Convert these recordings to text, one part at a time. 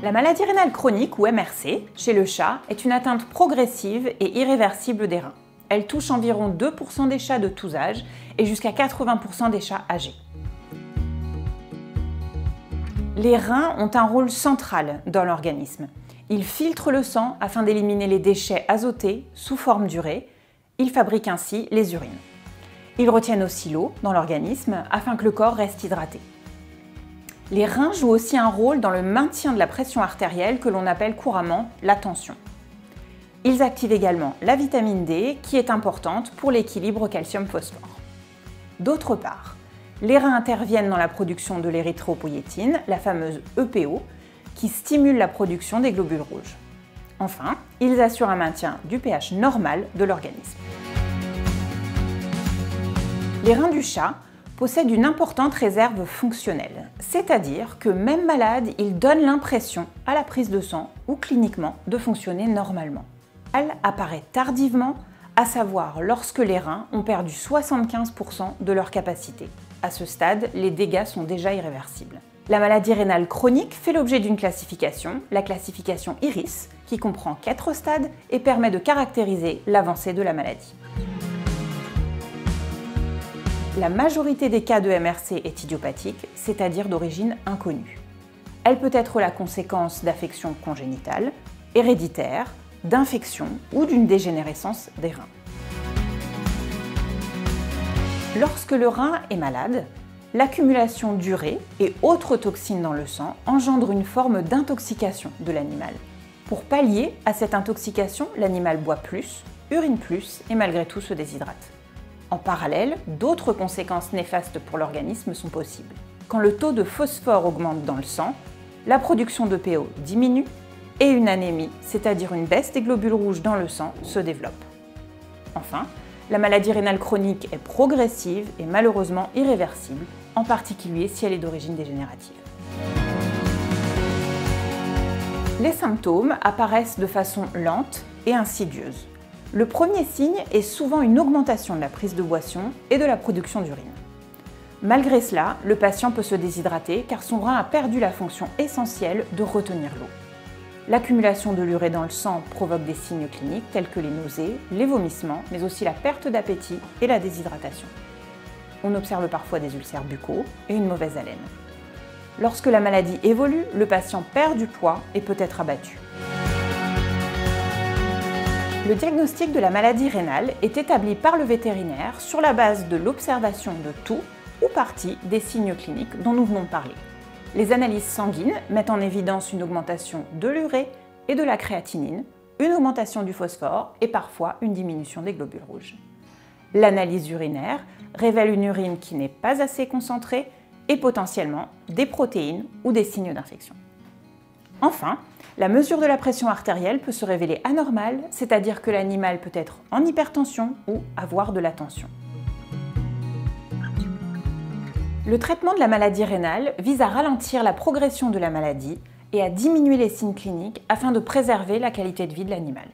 La maladie rénale chronique, ou MRC, chez le chat, est une atteinte progressive et irréversible des reins. Elle touche environ 2% des chats de tous âges et jusqu'à 80% des chats âgés. Les reins ont un rôle central dans l'organisme. Ils filtrent le sang afin d'éliminer les déchets azotés sous forme d'urée. Ils fabriquent ainsi les urines. Ils retiennent aussi l'eau dans l'organisme afin que le corps reste hydraté. Les reins jouent aussi un rôle dans le maintien de la pression artérielle que l'on appelle couramment la tension. Ils activent également la vitamine D qui est importante pour l'équilibre calcium-phosphore. D'autre part, les reins interviennent dans la production de l'érythropoïétine, la fameuse EPO, qui stimule la production des globules rouges. Enfin, ils assurent un maintien du pH normal de l'organisme. Les reins du chat possèdent une importante réserve fonctionnelle, c'est-à-dire que même malade, ils donnent l'impression, à la prise de sang ou cliniquement, de fonctionner normalement. Elle apparaît tardivement, à savoir lorsque les reins ont perdu 75% de leur capacité. À ce stade, les dégâts sont déjà irréversibles. La maladie rénale chronique fait l'objet d'une classification, la classification IRIS, qui comprend 4 stades et permet de caractériser l'avancée de la maladie. La majorité des cas de MRC est idiopathique, c'est-à-dire d'origine inconnue. Elle peut être la conséquence d'affections congénitales, héréditaires, d'infections ou d'une dégénérescence des reins. Lorsque le rein est malade, l'accumulation d'urée et autres toxines dans le sang engendre une forme d'intoxication de l'animal. Pour pallier à cette intoxication, l'animal boit plus, urine plus et malgré tout se déshydrate. En parallèle, d'autres conséquences néfastes pour l'organisme sont possibles. Quand le taux de phosphore augmente dans le sang, la production de PO diminue et une anémie, c'est-à-dire une baisse des globules rouges dans le sang, se développe. Enfin, la maladie rénale chronique est progressive et malheureusement irréversible, en particulier si elle est d'origine dégénérative. Les symptômes apparaissent de façon lente et insidieuse. Le premier signe est souvent une augmentation de la prise de boisson et de la production d'urine. Malgré cela, le patient peut se déshydrater car son rein a perdu la fonction essentielle de retenir l'eau. L'accumulation de l'urée dans le sang provoque des signes cliniques tels que les nausées, les vomissements, mais aussi la perte d'appétit et la déshydratation. On observe parfois des ulcères buccaux et une mauvaise haleine. Lorsque la maladie évolue, le patient perd du poids et peut être abattu. Le diagnostic de la maladie rénale est établi par le vétérinaire sur la base de l'observation de tout ou partie des signes cliniques dont nous venons de parler. Les analyses sanguines mettent en évidence une augmentation de l'urée et de la créatinine, une augmentation du phosphore et parfois une diminution des globules rouges. L'analyse urinaire révèle une urine qui n'est pas assez concentrée et potentiellement des protéines ou des signes d'infection. Enfin, la mesure de la pression artérielle peut se révéler anormale, c'est-à-dire que l'animal peut être en hypertension ou avoir de la tension. Le traitement de la maladie rénale vise à ralentir la progression de la maladie et à diminuer les signes cliniques afin de préserver la qualité de vie de l'animal.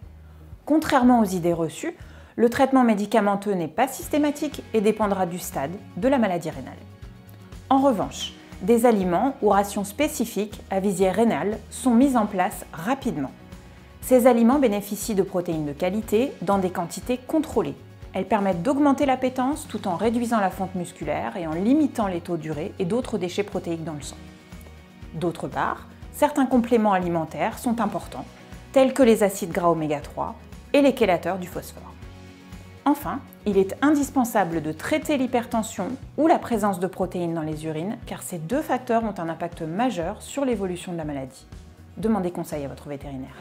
Contrairement aux idées reçues, le traitement médicamenteux n'est pas systématique et dépendra du stade de la maladie rénale. En revanche, des aliments ou rations spécifiques à visée rénale sont mis en place rapidement. Ces aliments bénéficient de protéines de qualité dans des quantités contrôlées. Elles permettent d'augmenter l'appétence tout en réduisant la fonte musculaire et en limitant les taux d'urée et d'autres déchets protéiques dans le sang. D'autre part, certains compléments alimentaires sont importants, tels que les acides gras oméga 3 et les chélateurs du phosphore. Enfin, il est indispensable de traiter l'hypertension ou la présence de protéines dans les urines, car ces deux facteurs ont un impact majeur sur l'évolution de la maladie. Demandez conseil à votre vétérinaire.